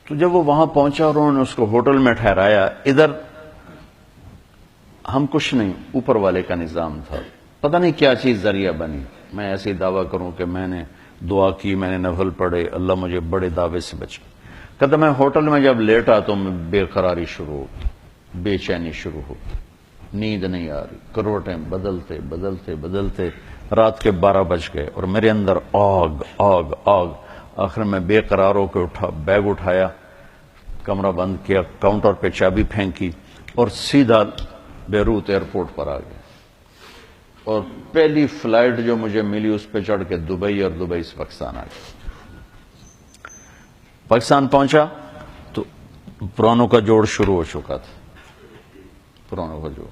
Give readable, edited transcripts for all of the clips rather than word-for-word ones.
تو جب وہ وہاں پہنچا اور انہوں نے اس کو ہوٹل میں ٹھہرایا، ادھر ہم کچھ نہیں، اوپر والے کا نظام تھا، پتہ نہیں کیا چیز ذریعہ بنی، میں ایسے ہی دعویٰ کروں کہ میں نے دعا کی، میں نے نفل پڑھے، اللہ مجھے بڑے دعوے سے بچا۔ کہتا میں ہوٹل میں جب لیٹا تو میں بے قراری شروع ہوتی، بے چینی شروع ہوتی، نیند نہیں آ رہی، کروٹیں بدلتے بدلتے بدلتے رات کے 12 بج گئے اور میرے اندر آگ آگ آگ۔ آخر میں بے قرار ہو کے بیگ اٹھایا، کمرہ بند کیا، کاؤنٹر پہ چابی پھینکی اور سیدھا بیروت ایئرپورٹ پر آ گیا، اور پہلی فلائٹ جو مجھے ملی اس پہ چڑھ کے دبئی، اور دبئی سے پاکستان آ گیا۔ پاکستان پہنچا تو پرانوں کا جوڑ شروع ہو چکا تھا، پرانوں کا جوڑ۔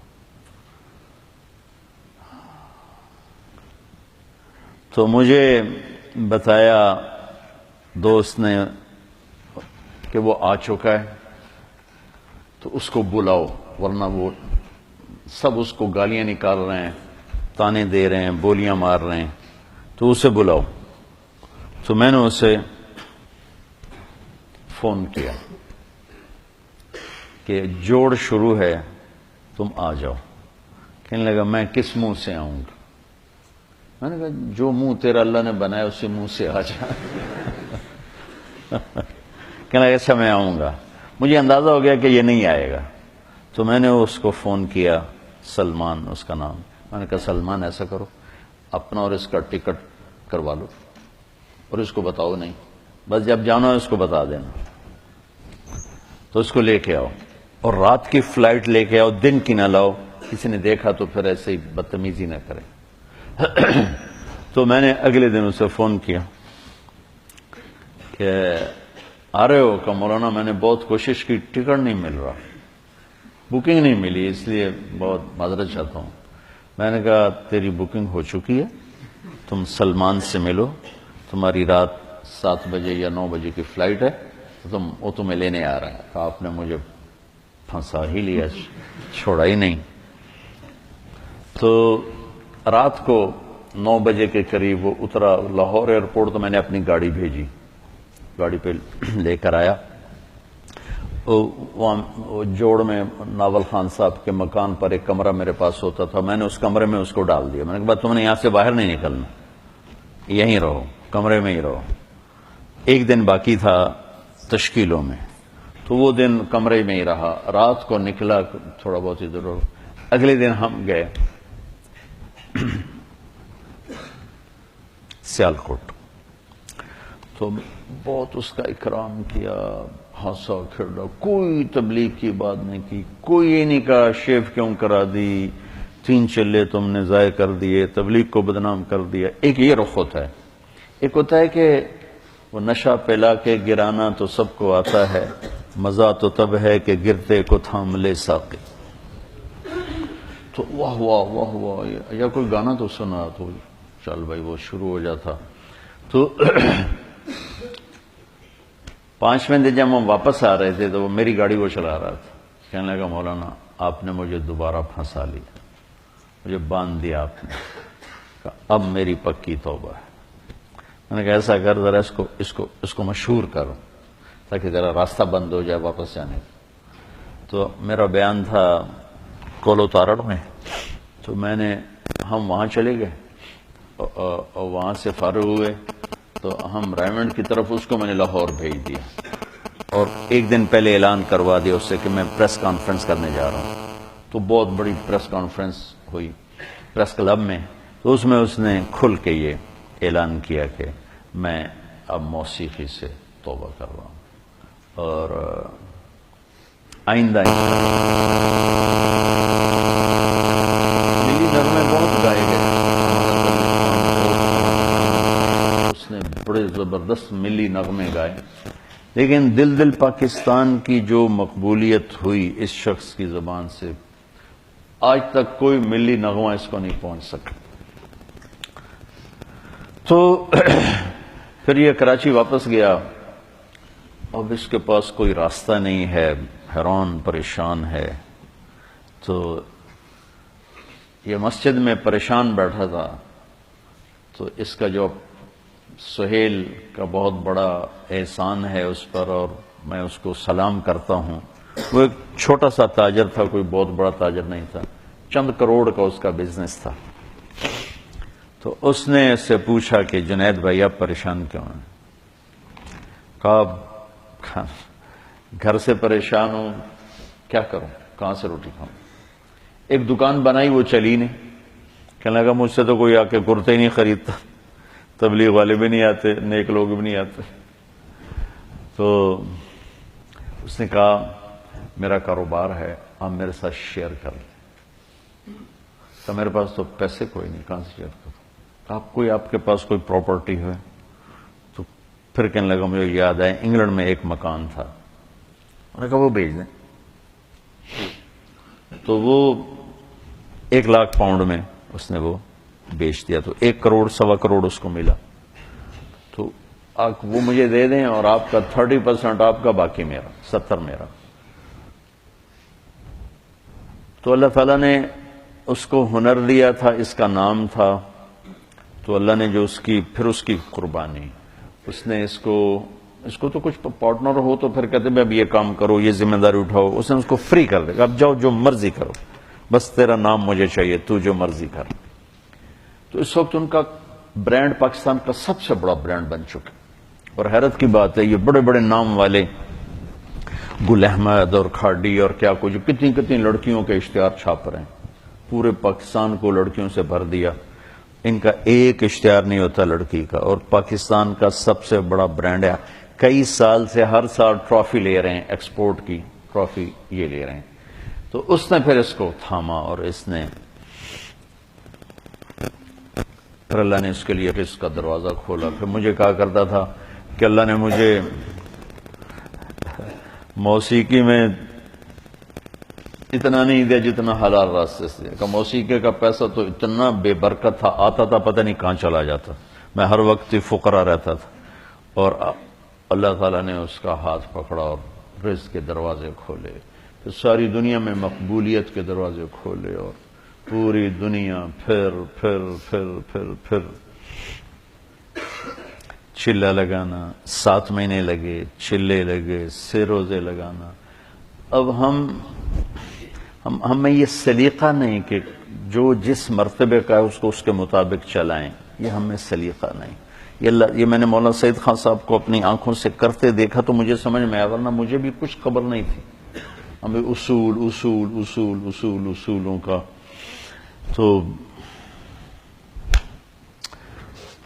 تو مجھے بتایا دوست نے کہ وہ آ چکا ہے، تو اس کو بلاؤ، ورنہ وہ سب اس کو گالیاں نکال رہے ہیں، تانے دے رہے ہیں، بولیاں مار رہے ہیں، تو اسے بلاؤ۔ تو میں نے اسے فون کیا کہ جوڑ شروع ہے، تم آ جاؤ۔ کہنے لگا میں کس منہ سے آؤں گا؟ میں نے کہا جو منہ تیرا اللہ نے بنایا اسی منہ سے آ جا۔ کہنے لگا اچھا میں آؤں گا۔ مجھے اندازہ ہو گیا کہ یہ نہیں آئے گا، تو میں نے اس کو فون کیا، سلمان اس کا نام۔ میں نے کہا سلمان ایسا کرو، اپنا اور اس کا ٹکٹ کروا لو اور اس کو بتاؤ نہیں، بس جب جانا ہے اس کو بتا دینا، تو اس کو لے کے آؤ، اور رات کی فلائٹ لے کے آؤ، دن کی نہ لاؤ، کسی نے دیکھا تو پھر ایسے ہی بدتمیزی نہ کرے۔ تو میں نے اگلے دن اسے فون کیا کہ آ رہے ہو؟ کہ مولانا میں نے بہت کوشش کی، ٹکٹ نہیں مل رہا، بکنگ نہیں ملی، اس لیے بہت معذرت چاہتا ہوں۔ میں نے کہا تیری بکنگ ہو چکی ہے، تم سلمان سے ملو، تمہاری رات 7 بجے یا 9 بجے کی فلائٹ ہے، وہ تمہیں لینے آ رہا ہے۔ کہا آپ نے مجھے پھنسا ہی لیا، چھوڑا ہی نہیں۔ تو رات کو 9 بجے کے قریب وہ اترا لاہور ایئرپورٹ، تو میں نے اپنی گاڑی بھیجی، گاڑی پہ لے کر آیا۔ وہ جوڑ میں ناول خان صاحب کے مکان پر ایک کمرہ میرے پاس ہوتا تھا، میں نے اس کمرے میں اس کو ڈال دیا۔ میں نے کہا تم نے یہاں سے باہر نہیں نکلنا، یہیں رہو، کمرے میں ہی رہو۔ ایک دن باقی تھا تشکیلوں میں، تو وہ دن کمرے میں ہی رہا، رات کو نکلا تھوڑا بہت ادھر ادھر۔ اگلے دن ہم گئے سیالکوٹ، تو بہت اس کا اکرام کیا، ہنسا کھیلا، کوئی تبلیغ کی بات نہیں کی، کوئی یہ نہیں کہا شیو کیوں کرا دی، 3 چلے تم نے ضائع کر دیے، تبلیغ کو بدنام کر دیا۔ ایک یہ رخ ہوتا ہے، ایک ہوتا ہے کہ وہ نشہ پلا کے گرانا تو سب کو آتا ہے، مزہ تو تب ہے کہ گرتے کو تھام لے ساقی۔ تو واہ واہ واہ واہ، یا کوئی گانا تو سنا تو چل بھائی وہ شروع ہو جاتا۔ تو 5ویں دن جب ہم واپس آ رہے تھے تو وہ میری گاڑی وہ چلا رہا تھا، کہنے لگا مولانا آپ نے مجھے دوبارہ پھنسا لیا، مجھے باندھ دیا آپ نے، کہا اب میری پکی توبہ ہے۔ میں نے کہا ایسا کر ذرا اس کو مشہور کرو تاکہ ذرا راستہ بند ہو جائے واپس جانے کا۔ تو میرا بیان تھا کولو تارڑ میں، تو ہم وہاں چلے گئے، اور وہاں سے فارغ ہوئے تو ہم ریمنڈ کی طرف، اس کو میں نے لاہور بھیج دیا، اور ایک دن پہلے اعلان کروا دیا اس سے کہ میں پریس کانفرنس کرنے جا رہا ہوں۔ تو بہت بڑی پریس کانفرنس ہوئی پریس کلب میں، تو اس میں اس نے کھل کے یہ اعلان کیا کہ میں اب موسیقی سے توبہ کر رہا ہوں، اور آئندہ ملی نغمے بہت گائے گئے، اس نے بڑے زبردست ملی نغمے گائے، لیکن دل پاکستان کی جو مقبولیت ہوئی اس شخص کی زبان سے، آج تک کوئی ملی نغمہ اس کو نہیں پہنچ سکا۔ تو پھر یہ کراچی واپس گیا، اب اس کے پاس کوئی راستہ نہیں ہے، حیران پریشان ہے۔ تو یہ مسجد میں پریشان بیٹھا تھا، تو اس کا جو سہیل کا بہت بڑا احسان ہے اس پر، اور میں اس کو سلام کرتا ہوں. وہ ایک چھوٹا سا تاجر تھا، کوئی بہت بڑا تاجر نہیں تھا، چند کروڑ کا اس کا بزنس تھا. تو اس نے اس سے پوچھا کہ جنید بھائی آپ پریشان کیوں ہیں؟ کہا گھر سے پریشان ہوں، کیا کروں، کہاں سے روٹی کھاؤں. ایک دکان بنائی، وہ چلی نہیں. کہنے لگا مجھ سے تو کوئی آ کے کرتے ہی نہیں خریدتا، تبلیغ والے بھی نہیں آتے، نیک لوگ بھی نہیں آتے. تو اس نے کہا میرا کاروبار ہے، آپ میرے ساتھ شیئر کر لیں. تو میرے پاس تو پیسے کوئی نہیں، کہاں سے شیئر کروں. آپ کے پاس کوئی پراپرٹی ہے؟ تو پھر کہنے لگا مجھے یاد ہے انگلینڈ میں ایک مکان تھا. انہوں نے کہا وہ بیچ دیں. تو وہ 1,00,000 پاؤنڈ میں اس نے وہ بیچ دیا. تو 1 کروڑ 1.25 کروڑ اس کو ملا. تو وہ مجھے دے دیں اور آپ کا 30% آپ کا، باقی میرا 70 میرا. تو اللہ تعالیٰ نے اس کو ہنر دیا تھا، اس کا نام تھا. تو اللہ نے جو اس کی قربانی، اس نے اس کو تو کچھ پارٹنر ہو تو پھر کہتے ہیں اب یہ کام کرو، یہ ذمہ داری اٹھاؤ. اس نے اس کو فری کر دیا، اب جاؤ جو مرضی کرو، بس تیرا نام مجھے چاہیے، تو جو مرضی کر. تو اس وقت ان کا برانڈ پاکستان کا سب سے بڑا برانڈ بن چکا. اور حیرت کی بات ہے یہ بڑے بڑے نام والے گل احمد اور کھاڈی اور کیا کچھ کتنی لڑکیوں کے اشتہار چھاپ رہے ہیں. پورے پاکستان کو لڑکیوں سے بھر دیا. ان کا ایک اشتہار نہیں ہوتا لڑکی کا. اور پاکستان کا سب سے بڑا برانڈ ہے. کئی سال سے ہر سال ٹرافی لے رہے ہیں، ایکسپورٹ کی ٹرافی یہ لے رہے ہیں. تو اس نے پھر اس کو تھاما اور اس نے پھر اللہ نے اس کے لیے رزق کا دروازہ کھولا. پھر مجھے کہا کرتا تھا کہ اللہ نے مجھے موسیقی میں اتنا نہیں دیا جتنا حلال راستے سے. کہ موسیقی کا پیسہ تو اتنا بے برکت تھا، آتا تھا پتہ نہیں کہاں چلا جاتا. میں ہر وقت ہی فقرا رہتا تھا. اور اللہ تعالیٰ نے اس کا ہاتھ پکڑا اور رزق کے دروازے کھولے. پھر ساری دنیا میں مقبولیت کے دروازے کھولے اور پوری دنیا پھر پھر پھر پھر پھر چلہ لگانا. 7 مہینے لگے، چلے لگے، سے روزے لگانا. اب ہمیں یہ سلیقہ نہیں کہ جو جس مرتبے کا ہے اس کو اس کے مطابق چلائیں. یہ ہمیں سلیقہ نہیں. یہ میں نے مولانا سعید خان صاحب کو اپنی آنکھوں سے کرتے دیکھا تو مجھے سمجھ میں آیا، ورنہ مجھے بھی کچھ خبر نہیں تھی. ہمیں اصولوں کا. تو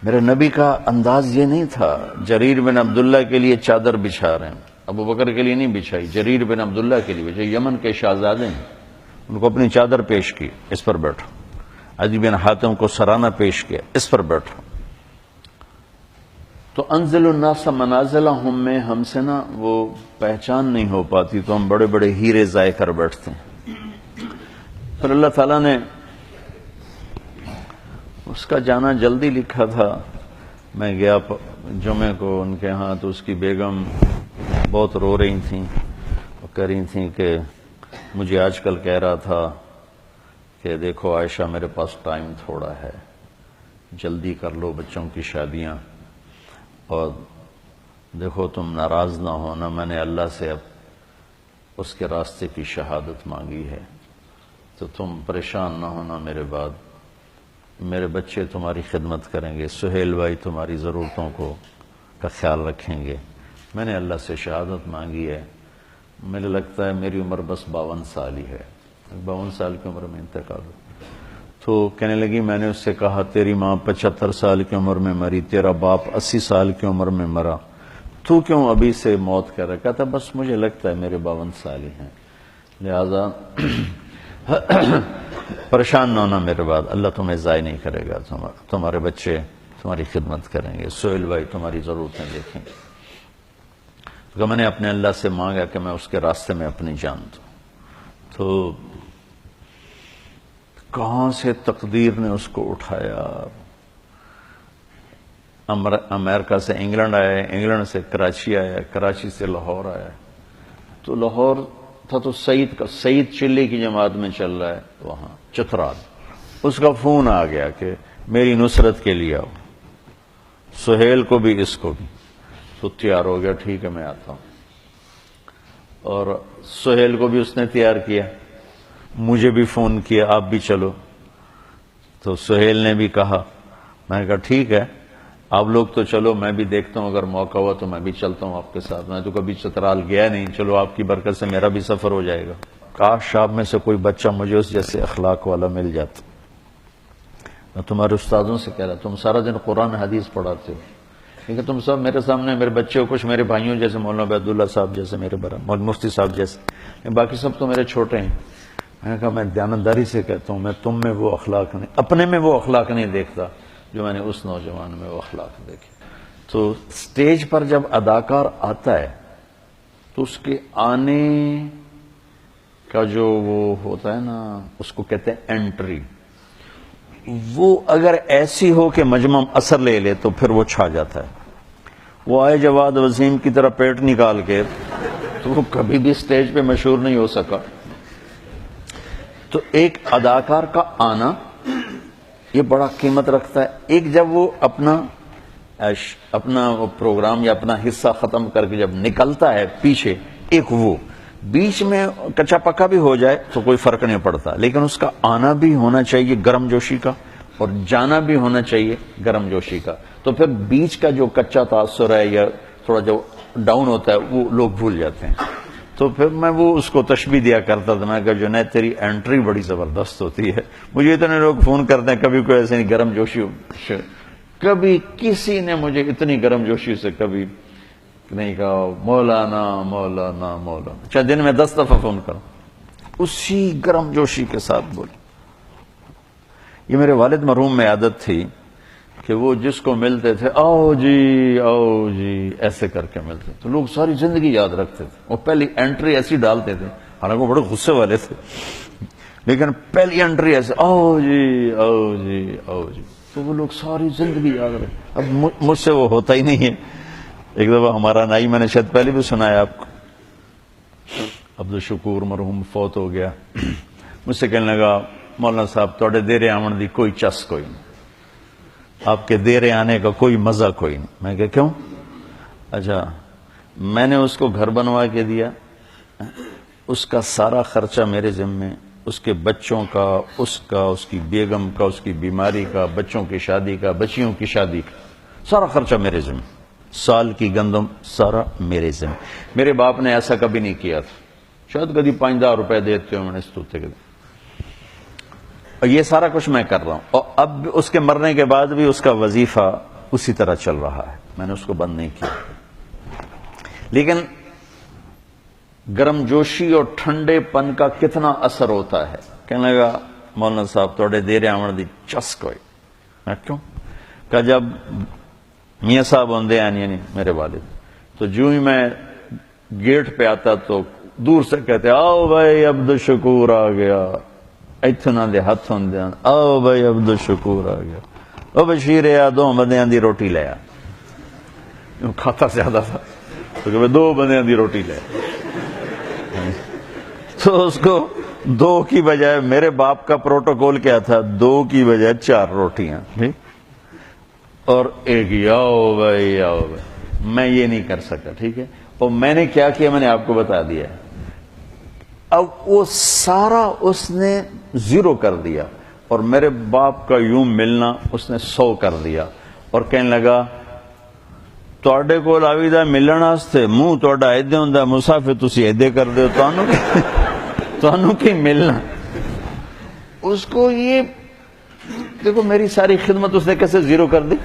میرے نبی کا انداز یہ نہیں تھا. جریر بن عبداللہ کے لیے چادر بچھا رہے ہیں، ابو بکر کے لیے نہیں بچھائی، جریر بن عبداللہ کے لیے بچھائی. یمن کے شہزادے ہیں، ان کو اپنی چادر پیش کی، اس پر بیٹھو. عدی بن حاتم کو سرانہ پیش کیا، اس پر بیٹھو. تو انزل الناس منازلہم میں ہم سے نا وہ پہچان نہیں ہو پاتی، تو ہم بڑے بڑے ہیرے ضائع کر بیٹھتے ہیں. پھر اللہ تعالیٰ نے اس کا جانا جلدی لکھا تھا. میں گیا جمعے کو ان کے ہاں، تو اس کی بیگم بہت رو رہی تھیں اور کہہ رہی تھیں کہ مجھے آج کل کہہ رہا تھا کہ دیکھو عائشہ میرے پاس ٹائم تھوڑا ہے، جلدی کر لو بچوں کی شادیاں، اور دیکھو تم ناراض نہ ہونا، میں نے اللہ سے اب اس کے راستے کی شہادت مانگی ہے، تو تم پریشان نہ ہونا میرے بعد. میرے بچے تمہاری خدمت کریں گے، سہیل بھائی تمہاری ضرورتوں کا خیال رکھیں گے. میں نے اللہ سے شہادت مانگی ہے. مجھے لگتا ہے میری عمر بس 52 سال ہی ہے، 52 سال کی عمر میں انتقال ہو. تو کہنے لگی میں نے اس سے کہا تیری ماں 75 سال کی عمر میں مری، تیرا باپ 80 سال کی عمر میں مرا، تو کیوں ابھی سے موت کر رہا؟ کہتا بس مجھے لگتا ہے میرے 52 سال ہی ہیں، لہذا پریشان نہ ہونا میرے بعد، اللہ تمہیں ضائع نہیں کرے گا، تمہارے بچے تمہاری خدمت کریں گے، سہیل بھائی تمہاری ضرورتیں دیکھیں گے. تو میں نے اپنے اللہ سے مانگا کہ میں اس کے راستے میں اپنی جان دوں. تو کہاں سے تقدیر نے اس کو اٹھایا. امریکہ سے انگلینڈ آیا، انگلینڈ سے کراچی آیا، کراچی سے لاہور آیا. تو لاہور تھا تو سعید چلی کی جماعت میں چل رہا ہے وہاں چترال. اس کا فون آ گیا کہ میری نصرت کے لیے آؤ، سہیل کو بھی اس کو بھی. تو تیار ہو گیا، ٹھیک ہے میں آتا ہوں. اور سہیل کو بھی اس نے تیار کیا، مجھے بھی فون کیا آپ بھی چلو، تو سہیل نے بھی کہا، میں نے کہا ٹھیک ہے آپ لوگ تو چلو، میں بھی دیکھتا ہوں اگر موقع ہوا تو میں بھی چلتا ہوں آپ کے ساتھ، میں تو کبھی چترال گیا نہیں، چلو آپ کی برکت سے میرا بھی سفر ہو جائے گا۔ کاش آپ میں سے کوئی بچہ مجھے اس جیسے اخلاق والا مل جاتا۔ میں تمہارے استادوں سے کہہ رہا تم سارا دن قرآن حدیث پڑھاتے ہو، کیونکہ تم سب میرے سامنے میرے بچے ہو، کچھ میرے بھائیوں جیسے مولانا عبیداللہ صاحب جیسے میرے بڑا، مولانا مفتی صاحب جیسے، باقی سب تو میرے چھوٹے ہیں۔ میں نے کہا میں دیانتداری سے کہتا ہوں، میں تم میں وہ اخلاق نہیں، اپنے میں وہ اخلاق نہیں دیکھتا جو میں نے اس نوجوان میں وہ اخلاق دیکھے۔ تو سٹیج پر جب اداکار آتا ہے تو اس کے آنے کا جو وہ ہوتا ہے نا، اس کو کہتے ہیں انٹری، وہ اگر ایسی ہو کہ مجمع اثر لے لے تو پھر وہ چھا جاتا ہے۔ وہ آئے جواد وسیم کی طرح پیٹ نکال کے تو وہ کبھی بھی سٹیج پہ مشہور نہیں ہو سکا۔ تو ایک اداکار کا آنا یہ بڑا قیمت رکھتا ہے۔ ایک جب وہ اپنا پروگرام یا اپنا حصہ ختم کر کے جب نکلتا ہے پیچھے، ایک وہ بیچ میں کچا پکا بھی ہو جائے تو کوئی فرق نہیں پڑتا، لیکن اس کا آنا بھی ہونا چاہیے گرم جوشی کا، اور جانا بھی ہونا چاہیے گرم جوشی کا، تو پھر بیچ کا جو کچا تاثر ہے یا تھوڑا جو ڈاؤن ہوتا ہے وہ لوگ بھول جاتے ہیں۔ تو پھر میں وہ اس کو تشبیہ دیا کرتا تھا، میں کہا جنید تیری انٹری بڑی زبردست ہوتی ہے۔ مجھے اتنے لوگ فون کرتے ہیں، کبھی کوئی ایسے نہیں گرم جوشی، کبھی کسی نے مجھے اتنی گرم جوشی سے کبھی نہیں کہا مولانا مولانا مولانا، چاہے دن میں 10 دفعہ فون کروں، اسی گرم جوشی کے ساتھ بولے۔ یہ میرے والد مرحوم میں عادت تھی کہ وہ جس کو ملتے تھے آؤ جی ایسے کر کے ملتے، تو لوگ ساری زندگی یاد رکھتے تھے۔ وہ پہلی انٹری ایسی ڈالتے تھے، حالانکہ وہ بڑے غصے والے تھے، لیکن پہلی انٹری ایسے آؤ جی آؤ جی آؤ جی، تو وہ لوگ ساری زندگی یاد رکھتے۔ اب مجھ سے وہ ہوتا ہی نہیں ہے۔ ایک دفعہ ہمارا نائی، میں نے شاید پہلے بھی سنایا آپ کو، عبدالشکور مرحوم فوت ہو گیا، مجھ سے کہنے لگا مولانا صاحب توڑے دیرے آمن دی کوئی چس کوئی نہیں، آپ کے دیرے آنے کا کوئی مزہ کوئی نہیں۔ میں کہا کیوں؟ اچھا میں نے اس کو گھر بنوا کے دیا، اس کا سارا خرچہ میرے ذمے، اس کے بچوں کا، اس کی بیگم کا، اس کی بیماری کا، بچوں کی شادی کا، بچیوں کی شادی کا، سارا خرچہ میرے ذمے، سال کی گندم سارا میرے ذمے۔ میرے باپ نے ایسا کبھی نہیں کیا تھا، شاید کبھی 5-10 روپے دیتے ہوں میں نے اس توتے کے، اور یہ سارا کچھ میں کر رہا ہوں، اور اب اس کے مرنے کے بعد بھی اس کا وظیفہ اسی طرح چل رہا ہے، میں نے اس کو بند نہیں کیا۔ لیکن گرم جوشی اور ٹھنڈے پن کا کتنا اثر ہوتا ہے۔ کہنے لگا مولانا صاحب توڑے دیرے آمن دی چس کوئی۔ میں کیوں؟ کہ جب میاں صاحب ہوندے یعنی میرے والد، تو جو ہی میں گیٹ پہ آتا تو دور سے کہتے آؤ بھائی عبدالشکور آ گیا، اتنا دے ہاتھ ہوندے آؤ بھائی عبدالشکور آ گیا، او بشیر آ 2 بندیاں دی روٹی لے آ، کھاتا زیادہ تھا تو کہ 2 بندیاں دی روٹی لے آ، تو اس کو 2 کی بجائے، میرے باپ کا پروٹوکول کیا تھا 2 کی بجائے 4 روٹیاں، اور ایک آؤ بھائی آؤ بھائی، میں یہ نہیں کر سکتا، ٹھیک ہے۔ اور میں نے کیا کیا میں نے آپ کو بتا دیا ہے۔ اب وہ سارا اس نے 0 کر دیا، اور میرے باپ کا یوں ملنا اس نے 100 کر دیا، اور کہنے لگا تواڈے کول آویدا ملن واسطے منہ تواڈا ایدے ہوندا مسافر تسی ایدے کر دیو، تانوں کی ملنا۔ اس کو یہ دیکھو میری ساری خدمت اس نے کیسے 0 کر دی۔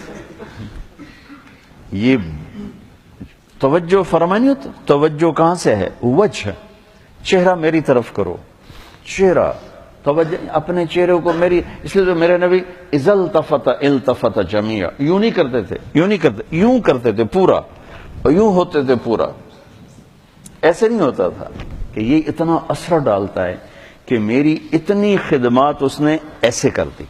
یہ توجہ فرمانی ہوتا، توجہ کہاں سے ہے؟ وجہ، چہرہ میری طرف کرو، چہرہ توجہ اپنے چہرے کو میری، اس لیے تو میرے نبی اذا التفت التفت جميعا، یوں نہیں کرتے تھے، یوں نہیں کرتے، یوں کرتے تھے پورا، اور یوں ہوتے تھے پورا، ایسے نہیں ہوتا تھا۔ کہ یہ اتنا اثر ڈالتا ہے کہ میری اتنی خدمات اس نے ایسے کر دی،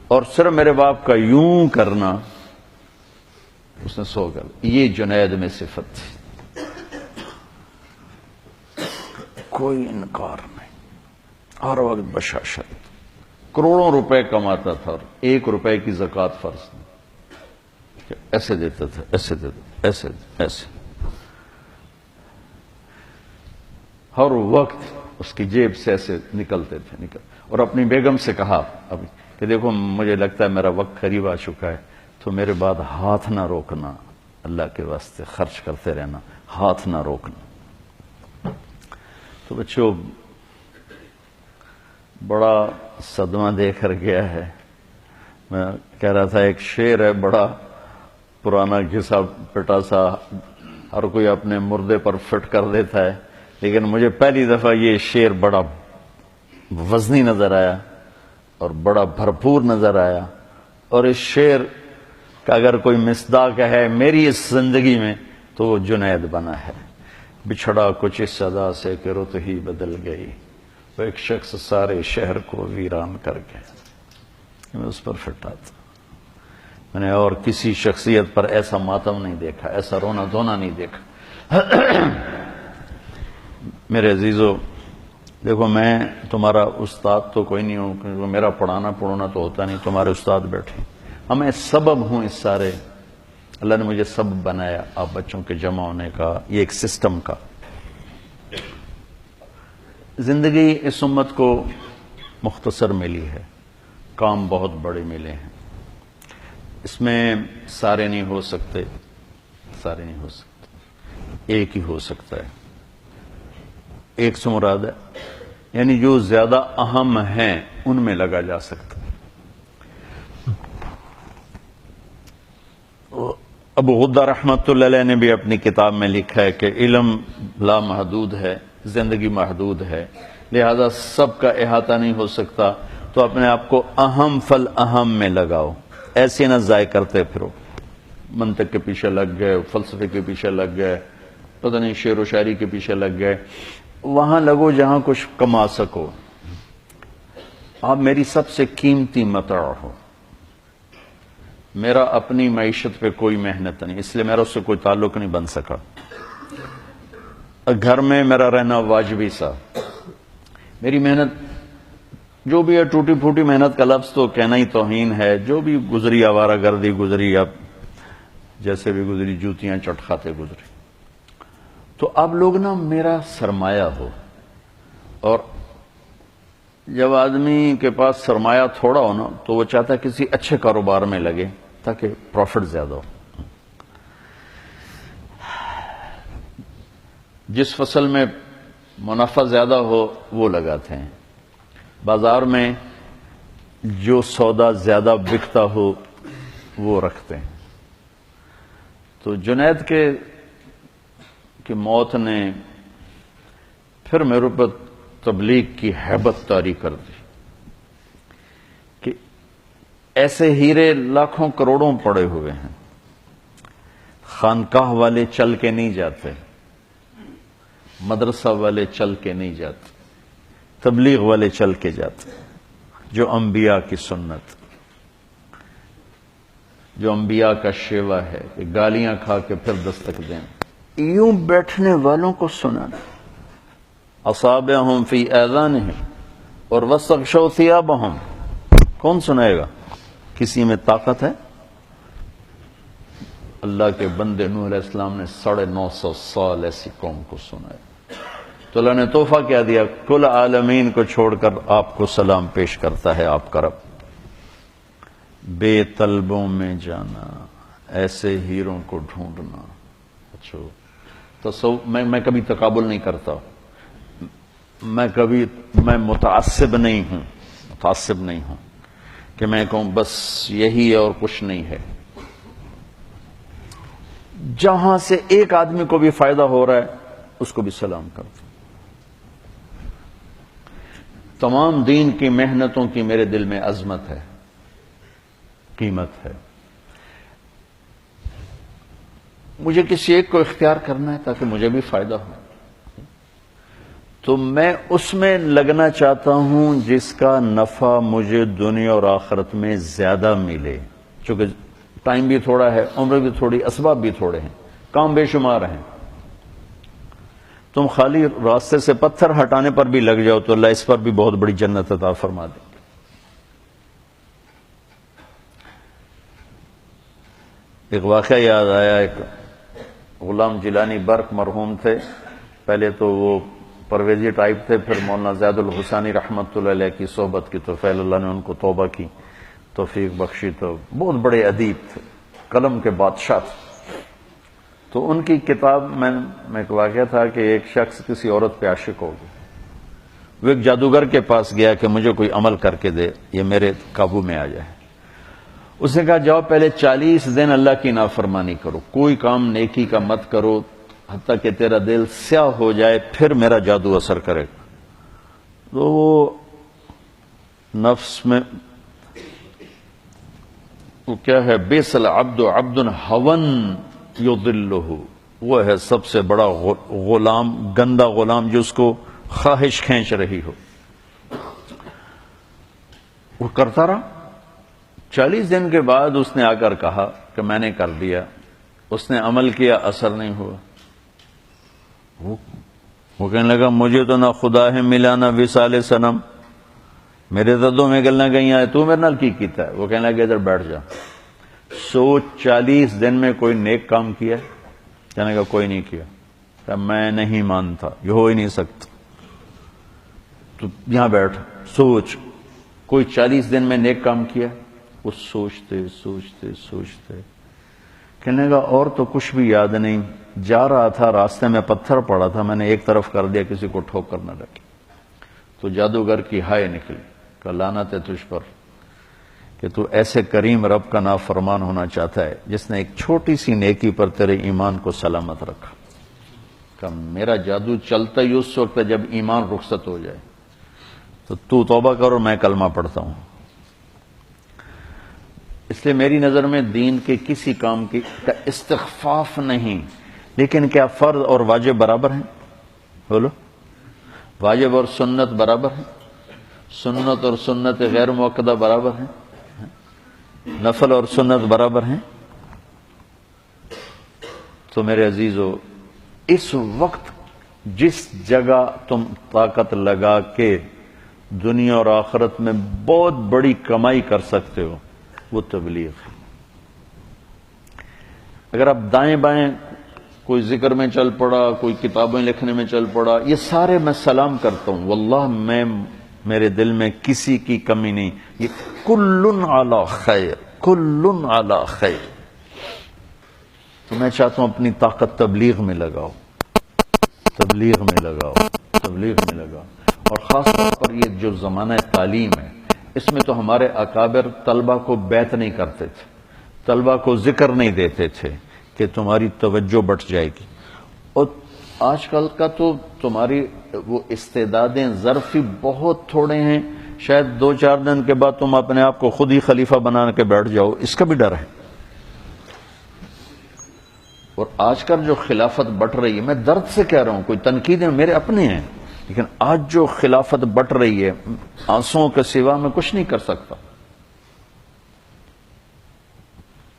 اور صرف میرے باپ کا یوں کرنا اس نے 100 کر دی۔ یہ جنید میں صفت تھی، کوئی انکار نہیں، ہر وقت بشاشت، کروڑوں روپے کماتا تھا اور 1 روپے کی زکوٰۃ فرض نہیں، ایسے دیتا تھا، ایسے دیتا، ایسے ایسے۔ ہر وقت اس کی جیب سے ایسے نکلتے تھے اور اپنی بیگم سے کہا ابھی کہ دیکھو مجھے لگتا ہے میرا وقت قریب آ چکا ہے، تو میرے بعد ہاتھ نہ روکنا، اللہ کے واسطے خرچ کرتے رہنا، ہاتھ نہ روکنا۔ تو بچوں بڑا صدمہ دے کر گیا ہے۔ میں کہہ رہا تھا ایک شعر ہے بڑا پرانا گھسا پٹا سا، ہر کوئی اپنے مردے پر فٹ کر دیتا ہے، لیکن مجھے پہلی دفعہ یہ شعر بڑا وزنی نظر آیا اور بڑا بھرپور نظر آیا، اور اس شعر کا اگر کوئی مصداق ہے میری اس زندگی میں تو وہ جنید بنا ہے۔ بچھڑا کچھ اس صدا سے کہ رت ہی بدل گئی، وہ ایک شخص سارے شہر کو ویران کر گیا۔ میں اس پر فٹا تھا، میں نے اور کسی شخصیت پر ایسا ماتم نہیں دیکھا، ایسا رونا دھونا نہیں دیکھا۔ میرے عزیزو دیکھو، میں تمہارا استاد تو کوئی نہیں ہوں، کیونکہ میرا پڑھانا تو ہوتا نہیں، تمہارے استاد بیٹھے، ہمیں سبب ہوں اس سارے، اللہ نے مجھے سبب بنایا آپ بچوں کے جمع ہونے کا، یہ ایک سسٹم کا۔ زندگی اس امت کو مختصر ملی ہے، کام بہت بڑے ملے ہیں، اس میں سارے نہیں ہو سکتے، ایک ہی ہو سکتا ہے۔ ایک سے مراد ہے یعنی جو زیادہ اہم ہیں ان میں لگا جا سکتا ہے۔ ابو غدہ رحمت اللہ علیہ نے بھی اپنی کتاب میں لکھا ہے کہ علم لا محدود ہے، زندگی محدود ہے، لہذا سب کا احاطہ نہیں ہو سکتا، تو اپنے آپ کو اہم فل اہم میں لگاؤ، ایسے نہ ضائع کرتے پھرو، منطق کے پیچھے لگ گئے، فلسفے کے پیچھے لگ گئے، پتہ نہیں شعر و شاعری کے پیچھے لگ گئے، وہاں لگو جہاں کچھ کما سکو۔ آپ میری سب سے قیمتی متاع ہو، میرا اپنی معیشت پہ کوئی محنت نہیں، اس لیے میرا اس سے کوئی تعلق نہیں بن سکا، گھر میں میرا رہنا واجبی سا، میری محنت جو بھی ہے ٹوٹی پھوٹی محنت کا لفظ تو کہنا ہی توہین ہے، جو بھی گزری آوارہ گردی گزری، اب جیسے بھی گزری جوتیاں چٹ کھاتے گزری، تو اب لوگ نا میرا سرمایہ ہو، اور جب آدمی کے پاس سرمایہ تھوڑا ہو نا تو وہ چاہتا ہے کسی اچھے کاروبار میں لگے تاکہ پروفٹ زیادہ ہو۔ جس فصل میں منافع زیادہ ہو وہ لگاتے ہیں، بازار میں جو سودا زیادہ بکتا ہو وہ رکھتے ہیں۔ تو جنید کی موت نے پھر میرے پر تبلیغ کی ہیبت طاری کر دی کہ ایسے ہیرے لاکھوں کروڑوں پڑے ہوئے ہیں، خانقاہ والے چل کے نہیں جاتے، مدرسہ والے چل کے نہیں جاتے، تبلیغ والے چل کے جاتے، جو انبیاء کی سنت، جو انبیاء کا شیوا ہے کہ گالیاں کھا کے پھر دستک دیں، یوں بیٹھنے والوں کو سنانا، اصابعہم فی آذانہم اور واستغشوا ثیابہم، کون سنائے گا؟ کسی میں طاقت ہے؟ اللہ کے بندے نوح علیہ السلام نے 950 سال ایسی قوم کو سنایا، تو اللہ نے تحفہ کیا دیا؟ کل عالمین کو چھوڑ کر آپ کو سلام پیش کرتا ہے آپ کا رب۔ بے طلبوں میں جانا، ایسے ہیروں کو ڈھونڈنا۔ اچھا میں کبھی تقابل نہیں کرتا، میں متعصب نہیں ہوں کہ میں کہوں بس یہی ہے اور کچھ نہیں ہے۔ جہاں سے ایک آدمی کو بھی فائدہ ہو رہا ہے اس کو بھی سلام کرتا۔ تمام دین کی محنتوں کی میرے دل میں عظمت ہے، قیمت ہے، مجھے کسی ایک کو اختیار کرنا ہے تاکہ مجھے بھی فائدہ ہو، تو میں اس میں لگنا چاہتا ہوں جس کا نفع مجھے دنیا اور آخرت میں زیادہ ملے، چونکہ ٹائم بھی تھوڑا ہے، عمر بھی تھوڑی، اسباب بھی تھوڑے ہیں، کام بے شمار ہیں۔ تم خالی راستے سے پتھر ہٹانے پر بھی لگ جاؤ تو اللہ اس پر بھی بہت بڑی جنت عطا فرما دے۔ ایک واقعہ یاد آیا، ایک غلام جیلانی برق مرحوم تھے، پہلے تو وہ پرویزی ٹائپ تھے، پھر مولانا زید الحسانی رحمۃ اللہ علیہ کی صحبت کی تو فیل اللہ نے ان کو توبہ کی توفیق بخشی، تو بہت بڑے ادیب تھے، قلم کے بادشاہ تھے۔ تو ان کی کتاب میں ایک واقعہ تھا کہ ایک شخص کسی عورت پہ عاشق ہو گیا، وہ ایک جادوگر کے پاس گیا کہ مجھے کوئی عمل کر کے دے، یہ میرے قابو میں آ جائے۔ اس نے کہا جاؤ پہلے 40 دن اللہ کی نافرمانی کرو، کوئی کام نیکی کا مت کرو حتیٰ کہ تیرا دل سیاہ ہو جائے، پھر میرا جادو اثر کرے گا۔ تو وہ نفس میں وہ کیا ہے، بیس العبد عبد ہون یضلہ، وہ ہے سب سے بڑا غلام، گندا غلام جو اس کو خواہش کھینچ رہی ہو۔ وہ کرتا رہا، 40 دن کے بعد اس نے آ کر کہا کہ میں نے کر دیا۔ اس نے عمل کیا، اثر نہیں ہوا۔ وہ کہنے لگا مجھے تو نہ خدا ہے ملا نہ وصال صنم، میرے ددوں میں گلنا گئی ہیں، تو میرے نال کی کیتا ہے؟ وہ کہنے لگا ادھر بیٹھ جا، سوچ 40 دن میں کوئی نیک کام کیا؟ کہنے لگا کوئی نہیں کیا۔ کہ میں نہیں مانتا، یہ ہو ہی نہیں سکتا۔ تو یہاں بیٹھ، سوچ کوئی 40 دن میں نیک کام کیا؟ وہ سوچتے سوچتے سوچتے کہنے لگا اور تو کچھ بھی یاد نہیں، جا رہا تھا راستے میں پتھر پڑا تھا، میں نے ایک طرف کر دیا کسی کو ٹھوکر نہ لگی۔ تو جادوگر کی ہائے نکلی کہ لعنت ہے تجھ پر کہ تو ایسے کریم رب کا نافرمان ہونا چاہتا ہے جس نے ایک چھوٹی سی نیکی پر تیرے ایمان کو سلامت رکھا۔ کہ میرا جادو چلتا ہی اس وقت جب ایمان رخصت ہو جائے، تو توبہ کر اور میں کلمہ پڑھتا ہوں۔ اس لیے میری نظر میں دین کے کسی کام کا استخفاف نہیں، لیکن کیا فرض اور واجب برابر ہیں؟ بولو، واجب اور سنت برابر ہیں؟ سنت اور سنت غیر مؤکدہ برابر ہیں؟ نفل اور سنت برابر ہیں؟ تو میرے عزیزو، اس وقت جس جگہ تم طاقت لگا کے دنیا اور آخرت میں بہت بڑی کمائی کر سکتے ہو وہ تبلیغ ہے۔ اگر آپ دائیں بائیں کوئی ذکر میں چل پڑا، کوئی کتابیں لکھنے میں چل پڑا، یہ سارے میں سلام کرتا ہوں، واللہ میرے دل میں کسی کی کمی نہیں، یہ کلن علی خیر، کلن علی خیر۔ تو میں چاہتا ہوں اپنی طاقت تبلیغ میں لگاؤ، تبلیغ میں لگاؤ، تبلیغ میں لگاؤ۔ اور خاص طور پر یہ جو زمانہ تعلیم ہے، اس میں تو ہمارے اکابر طلبہ کو بیعت نہیں کرتے تھے، طلبہ کو ذکر نہیں دیتے تھے کہ تمہاری توجہ بٹ جائے گی۔ اور آج کل کا تو تمہاری وہ استعدادیں ظرفی بہت تھوڑے ہیں، شاید 2-4 دن کے بعد تم اپنے آپ کو خود ہی خلیفہ بنا کے بیٹھ جاؤ، اس کا بھی ڈر ہے۔ اور آج کل جو خلافت بٹ رہی ہے، میں درد سے کہہ رہا ہوں، کوئی تنقیدیں میرے اپنے ہیں، لیکن آج جو خلافت بٹ رہی ہے، آنسوؤں کے سوا میں کچھ نہیں کر سکتا۔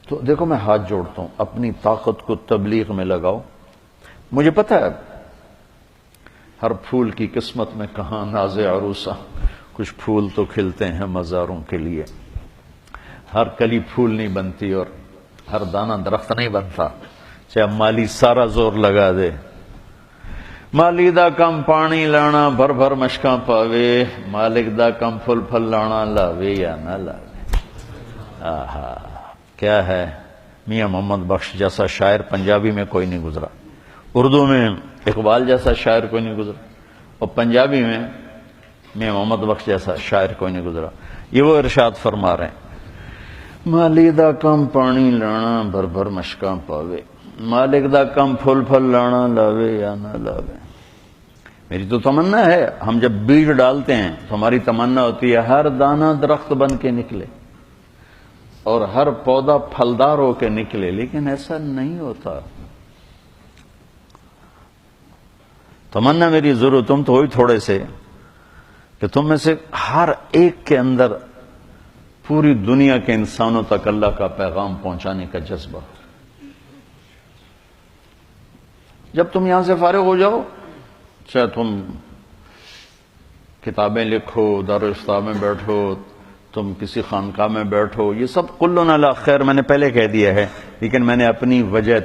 تو دیکھو میں ہاتھ جوڑتا ہوں، اپنی طاقت کو تبلیغ میں لگاؤ۔ مجھے پتہ ہے ہر پھول کی قسمت میں کہاں ناز عروسہ، کچھ پھول تو کھلتے ہیں مزاروں کے لیے، ہر کلی پھول نہیں بنتی اور ہر دانہ درخت نہیں بنتا، چاہے مالی سارا زور لگا دے۔ مالی دا کم پانی لانا بھر بھر مشکاں پاوے، مالک دا کم پھل پھل لانا لاوے یا نہ لاوے۔ آہا، کیا ہے، میاں محمد بخش جیسا شاعر پنجابی میں کوئی نہیں گزرا، اردو میں اقبال جیسا شاعر کوئی نہیں گزرا، اور پنجابی میں میاں محمد بخش جیسا شاعر کوئی نہیں گزرا۔ یہ وہ ارشاد فرما رہے ہیں، مالی دا کم پانی لانا بھر بھر مشکاں پاوے، مالک دا کم پھل پھل لانا لاوے یا نہ لاوے۔ میری تو تمنا ہے، ہم جب بیج ڈالتے ہیں تو ہماری تمنا ہوتی ہے ہر دانہ درخت بن کے نکلے اور ہر پودا پھلدار ہو کے نکلے، لیکن ایسا نہیں ہوتا۔ تمنا میری ضرور، تم تو ہوئی تھوڑے سے کہ تم میں سے ہر ایک کے اندر پوری دنیا کے انسانوں تک اللہ کا پیغام پہنچانے کا جذبہ۔ جب تم یہاں سے فارغ ہو جاؤ، چاہے تم کتابیں لکھو، دارالفتاح میں بیٹھو، تم کسی خانقاہ میں بیٹھو، یہ سب کلن علی خیر میں نے پہلے کہہ دیا ہے، لیکن میں نے اپنی وجہ